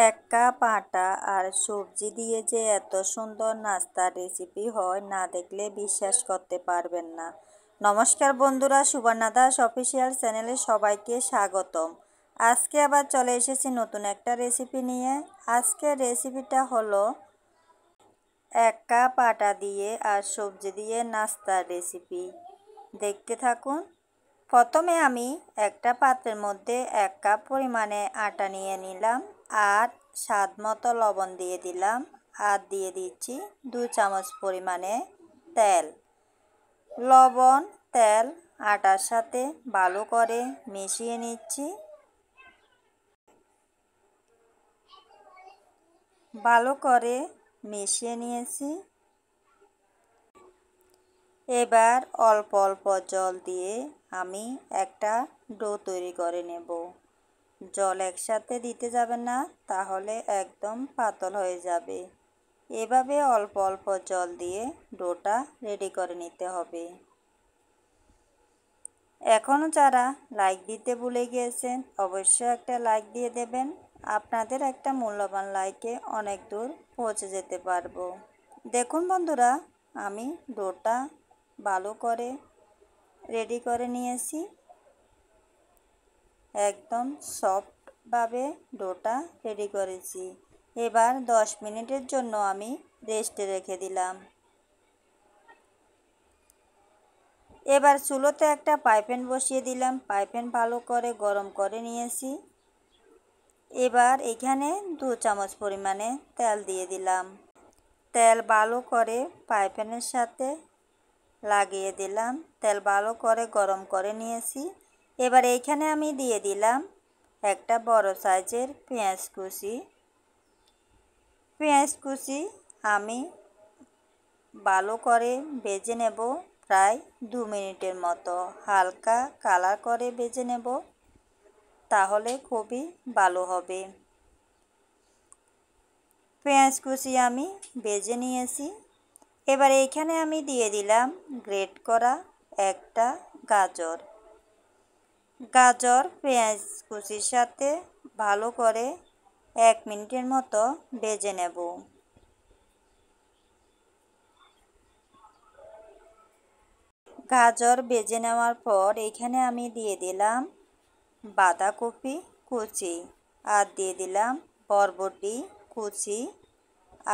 এক কাপ আটা আর সবজি দিয়ে যে এত সুন্দর নাস্তার রেসিপি হয়, না দেখলে বিশ্বাস করতে পারবেন না। নমস্কার বন্ধুরা, সুবর্ণা দাস অফিসিয়াল চ্যানেলে সবাইকে স্বাগতম। আজকে আবার চলে এসেছি নতুন একটা রেসিপি নিয়ে। আজকের রেসিপিটা হলো এক কাপ আটা দিয়ে আর সবজি দিয়ে নাস্তার রেসিপি। দেখতে থাকুন। প্রথমে আমি একটা পাত্রের মধ্যে 1 কাপ পরিমাণে আটা নিয়ে নিলাম আর স্বাদ মতো লবণ দিয়ে দিলাম আর দিয়ে দিচ্ছি 2 চামচ পরিমাণে তেল। লবণ তেল আটার সাথে ভালো করে মিশিয়ে নিচ্ছি। ভালো করে মিশিয়ে নিয়েছি। এবার অল্প অল্প জল দিয়ে আমি একটা ডো তৈরি করে নেব। জল একসাথে দিতে যাবেন না, তাহলে একদম পাতল হয়ে যাবে। এভাবে অল্প অল্প জল দিয়ে ডোটা রেডি করে নিতে হবে। এখনও যারা লাইক দিতে ভুলে গিয়েছেন, অবশ্যই একটা লাইক দিয়ে দেবেন। আপনাদের একটা মূল্যবান লাইকে অনেক দূর পৌঁছে যেতে পারবো। দেখুন বন্ধুরা, আমি ডোটা ভালো করে রেডি করে নিয়েছি। একদম সফটভাবে ডোটা রেডি করেছি। এবার 10 মিনিটের জন্য আমি রেস্টে রেখে দিলাম। এবার চুলোতে একটা পাইপ্যান বসিয়ে দিলাম। পাইপ্যান ভালো করে গরম করে নিয়েছি। এবার এখানে 2 চামচ পরিমাণে তেল দিয়ে দিলাম। তেল ভালো করে পাইপ্যানের সাথে লাগিয়ে দিলাম। তেল ভালো করে গরম করে নিয়েছি। এবার এইখানে আমি দিয়ে দিলাম একটা বড় সাইজের পেঁয়াজ কুচি। পেঁয়াজ কুচি আমি ভালো করে ভেজে নেব, প্রায় 2 মিনিটের মতো হালকা কালার করে ভেজে নেব, তাহলে খুবই ভালো হবে। পেঁয়াজ কুচি আমি ভেজে নিয়েছি। এবার এইখানে আমি দিয়ে দিলাম গ্রেট করা একটা গাজর। গাজর পেঁয়াজ কুচির সাথে ভালো করে 1 মিনিটের মতো ভেজে নেব। গাজর ভেজে নেওয়ার পর এখানে আমি দিয়ে দিলাম বাঁধাকপি কুচি আর দিয়ে দিলাম বরবটি কুচি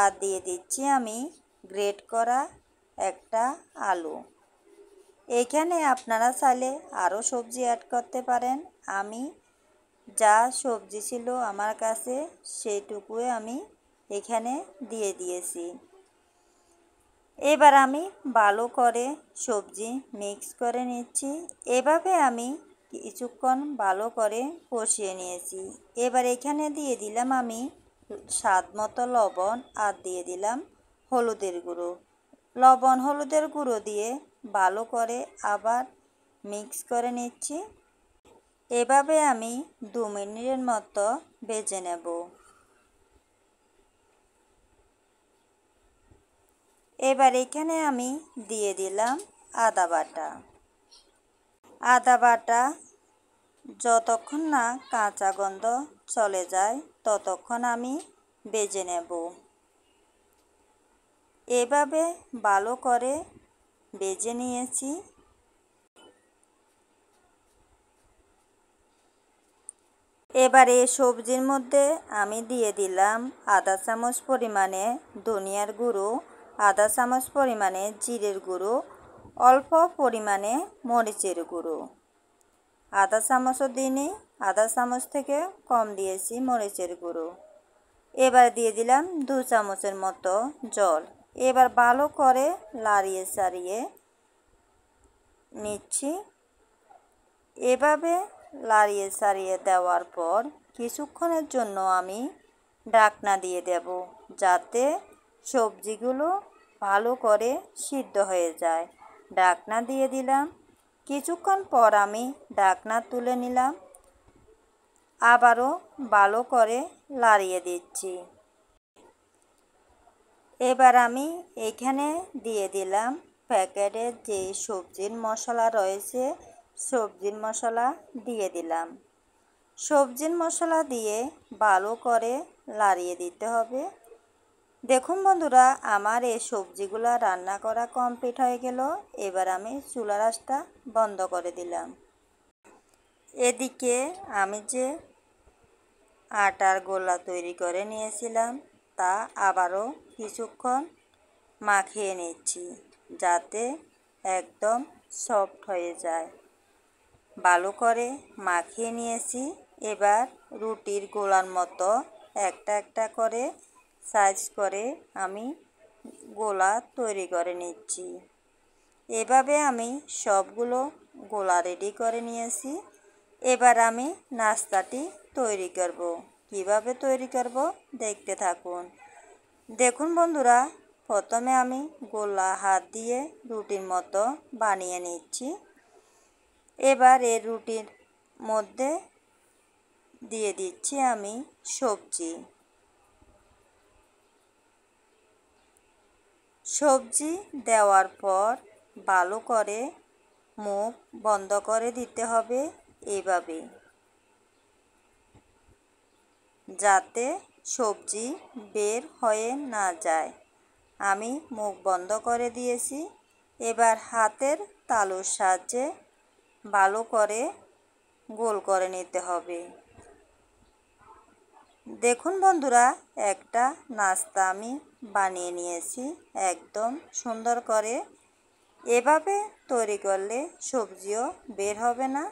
আর দিয়ে দিচ্ছি আমি গ্রেট করা একটা আলু। এখানে আপনারা চাইলে আরও সবজি অ্যাড করতে পারেন। আমি যা সবজি ছিল আমার কাছে সেইটুকুই আমি এখানে দিয়ে দিয়েছি। এবার আমি ভালো করে সবজি মিক্স করে নিচ্ছি। এভাবে আমি কিছুক্ষণ ভালো করে কষিয়ে নিয়েছি। এবার এখানে দিয়ে দিলাম আমি স্বাদ মতো লবণ আর দিয়ে দিলাম হলুদের গুঁড়ো। লবণ হলুদের গুঁড়ো দিয়ে ভালো করে আবার মিক্স করে নিচ্ছি। এভাবে আমি 2 মিনিটের মতো ভেজে নেব। এবার এখানে আমি দিয়ে দিলাম আদা বাটা। আদা বাটা যতক্ষণ না কাঁচা গন্ধ চলে যায় ততক্ষণ আমি ভেজে নেব। এভাবে ভালো করে ভেজে নিয়েছি। এবার এই সবজির মধ্যে আমি দিয়ে দিলাম আধা চামচ পরিমাণে ধনিয়ার গুঁড়ো, আধা চামচ পরিমাণে জিরের গুঁড়ো, অল্প পরিমাণে মরিচের গুঁড়ো। আধা চামচও দিইনি, আধা চামচ থেকে কম দিয়েছি মরিচের গুঁড়ো। এবার দিয়ে দিলাম 2 চামচের মতো জল। এবার ভালো করে লাড়িয়ে চাড়িয়ে নিচ্ছি। এভাবে লাড়িয়ে চাড়িয়ে দেওয়ার পর কিছুক্ষণের জন্য আমি ঢাকনা দিয়ে দেব, যাতে সবজিগুলো ভালো করে সিদ্ধ হয়ে যায়। ঢাকনা দিয়ে দিলাম। কিছুক্ষণ পর আমি ঢাকনা তুলে নিলাম। আবারও ভালো করে লাড়িয়ে দিচ্ছি। এবার আমি এখানে দিয়ে দিলাম প্যাকেটের যে সবজির মশলা রয়েছে, সবজির মশলা দিয়ে দিলাম। সবজির মশলা দিয়ে ভালো করে লাড়িয়ে দিতে হবে। দেখুন বন্ধুরা, আমার এই সবজিগুলো রান্না করা কমপ্লিট হয়ে গেল। এবার আমি চুলার আঁচটা বন্ধ করে দিলাম। এদিকে আমি যে আটার গোলা তৈরি করে নিয়েছিলাম তা আবারও কিছুক্ষণ মাখিয়ে নিচ্ছি, যাতে একদম সফট হয়ে যায়। ভালো করে মাখিয়ে নিয়েছি। এবার রুটির গোলার মতো একটা একটা করে সাইজ করে আমি গোলা তৈরি করে নিচ্ছি। এভাবে আমি সবগুলো গোলা রেডি করে নিয়েছি। এবার আমি নাস্তাটি তৈরি করব। কিভাবে তৈরি করব দেখতে থাকুন। দেখুন বন্ধুরা, প্রথমে আমি গোলা হাত দিয়ে রুটির মতো বানিয়ে নিচ্ছি। এবার এই রুটির মধ্যে দিয়ে দিচ্ছি আমি সবজি দেওয়ার পর ভালো করে মুখ বন্ধ করে দিতে হবে, এভাবে, যাতে সবজি বের হয়ে না যায়। আমি মুখ বন্ধ করে দিয়েছি। এবার হাতের তালুর সাহায্যে ভালো করে গোল করে নিতে হবে। দেখুন বন্ধুরা, একটা নাস্তা আমি বানিয়ে নিয়েছি একদম সুন্দর করে। এভাবে তৈরি করলে সবজিও বের হবে না।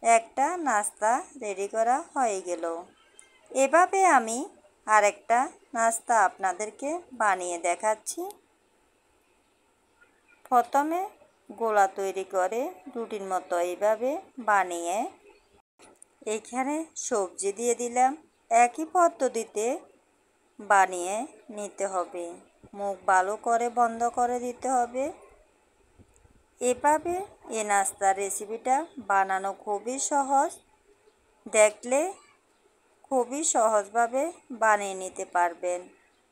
একটা নাস্তা রেডি করা হয়ে গেল। এভাবে আমি আরেকটা নাস্তা আপনাদেরকে বানিয়ে দেখাচ্ছি। প্রথমে গোলা তৈরি করে রুটির মতো এইভাবে বানিয়ে এইখানে সবজি দিয়ে দিলাম। একই পদ্ধতিতে বানিয়ে নিতে হবে। মুখ ভালো করে বন্ধ করে দিতে হবে। এভাবে এই নাস্তার রেসিপিটা বানানো খুবই সহজ। দেখলে খুবই সহজভাবে বানিয়ে নিতে পারবেন।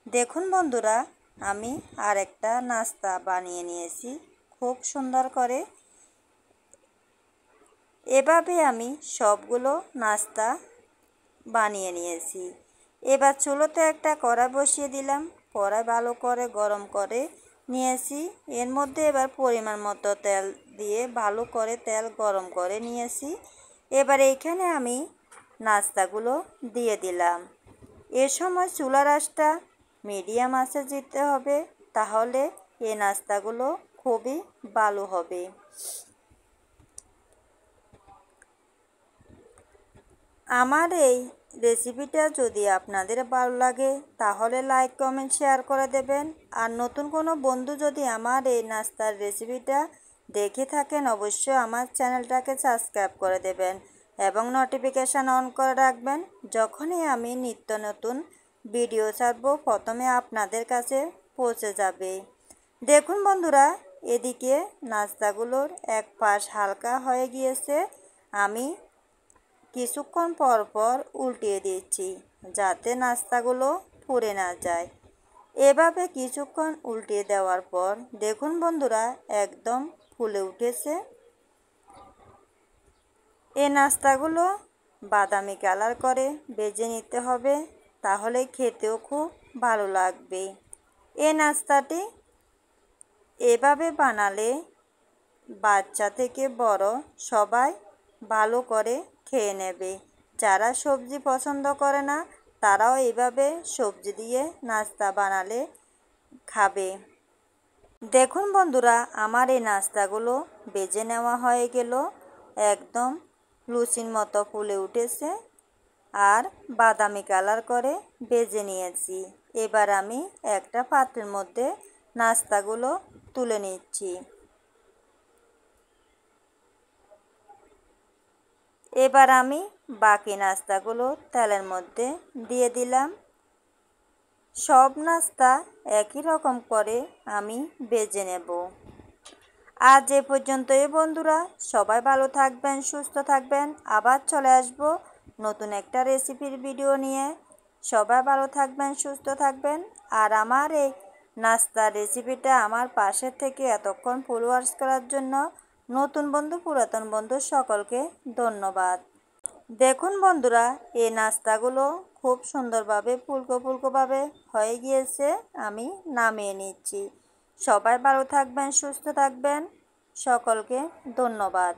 দেখুন বন্ধুরা, আমি আরেকটা নাস্তা বানিয়ে নিয়েছি খুব সুন্দর করে। এভাবে আমি সবগুলো নাস্তা বানিয়ে নিয়েছি। এবার চুলোতে একটা কড়াই বসিয়ে দিলাম। কড়াই ভালো করে গরম করে নিয়েছি। এর মধ্যে এবার পরিমাণ মতো তেল দিয়ে ভালো করে তেল গরম করে নিয়েছি। এবার এইখানে আমি নাস্তাগুলো দিয়ে দিলাম। এ সময় চুলার আঁচটা মিডিয়াম আঁচে দিতে হবে, তাহলে এই নাস্তাগুলো খুবই ভালো হবে। আমার এই রেসিপিটা যদি আপনাদের ভালো লাগে তাহলে লাইক কমেন্ট শেয়ার করে দেবেন। আর নতুন কোনো বন্ধু যদি আমার এই নাস্তার রেসিপিটা দেখে থাকেন, অবশ্যই আমার চ্যানেলটাকে সাবস্ক্রাইব করে দেবেন এবং নোটিফিকেশান অন করে রাখবেন। যখনই আমি নিত্য নতুন ভিডিও ছাড়বো প্রথমে আপনাদের কাছে পৌঁছে যাবে। দেখুন বন্ধুরা, এদিকে নাস্তাগুলোর এক পাশ হালকা হয়ে গিয়েছে। আমি কিছুক্ষণ পর পর উল্টিয়ে দিচ্ছি, যাতে নাস্তাগুলো পুড়ে না যায়। এভাবে কিছুক্ষণ উল্টিয়ে দেওয়ার পর দেখুন বন্ধুরা, একদম ফুলে উঠেছে। এই নাস্তাগুলো বাদামি কালার করে ভেজে নিতে হবে, তাহলে খেতেও খুব ভালো লাগবে। এই নাস্তাটি এভাবে বানালে বাচ্চা থেকে বড় সবাই ভালো করে খেয়ে নেবে। যারা সবজি পছন্দ করে না তারাও এইভাবে সবজি দিয়ে নাস্তা বানালে খাবে। দেখুন বন্ধুরা, আমার এই নাস্তাগুলো ভেজে নেওয়া হয়ে গেল। একদম লুচির মতো ফুলে উঠেছে আর বাদামি কালার করে ভেজে নিয়েছি। এবার আমি একটা পাত্রের মধ্যে নাস্তাগুলো তুলে নিচ্ছি। এবার আমি বাকি নাস্তাগুলো তেলের মধ্যে দিয়ে দিলাম। সব নাস্তা একই রকম করে আমি ভেজে নেব। আজ এ পর্যন্তই বন্ধুরা, সবাই ভালো থাকবেন, সুস্থ থাকবেন। আবার চলে আসব নতুন একটা রেসিপির ভিডিও নিয়ে। সবাই ভালো থাকবেন, সুস্থ থাকবেন। আর আমার এই নাস্তার রেসিপিটা আমার পাশে থেকে এতক্ষণ ফলোয়ার্স করার জন্য নতুন বন্ধু পুরাতন বন্ধু সকলকে ধন্যবাদ। দেখুন বন্ধুরা, এই নাস্তাগুলো খুব সুন্দরভাবে ফুলকো ফুলকোভাবে হয়ে গিয়েছে। আমি নামিয়ে নিচ্ছি। সবাই ভালো থাকবেন, সুস্থ থাকবেন। সকলকে ধন্যবাদ।